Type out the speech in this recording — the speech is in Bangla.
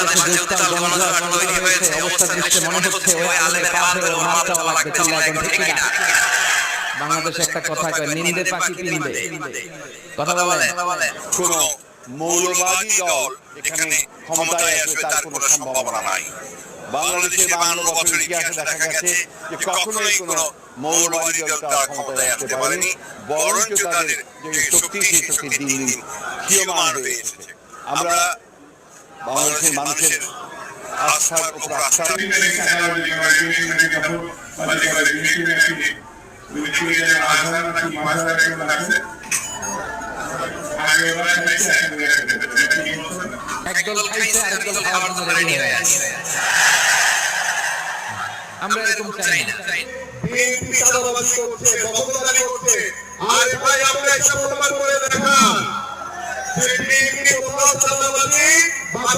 বাংলাদেশে যে উত্তাল গণজোয়ার তৈরি হয়েছে, অবস্থা দৃশ্যে মনে হচ্ছে ওই আলেমের পা ধরে মার চাওয়া লাগবে, চিল্লা এখন ঠিক কিনা? বাংলাদেশে একটা কথা কয়, নিন্দে পাখি পিন্দে, কথা বলে। কোন মৌলবাদী দল এখানে ক্ষমতায় আসবে তার কোনো সম্ভাবনা নাই। বাংলাদেশের 52 বছর ইতিহাসে দেখা গেছে যে কখনোই কোনো মৌলবাদী দল তার ক্ষমতায় আসতে পারেনি, বরঞ্চ তাদের যে শক্তি সেই শক্তি দিন দিন ক্ষীয়মান হয়ে এসেছে। আমরা বাংলাদেশের মানুষের আস্থার উপর আস্থা একদল খাইছে আরেকদল খাওয়ার জন্য রেডি হয়ে আছে। আমরা এরকম চাই না। বিএনপি চাঁদাবাজি করছে, দখলদারি করছে। আর ভাই আমরা এটা প্রমাণ করে দেখান যে বিএনপি কোথাও চাঁদাবাজি বা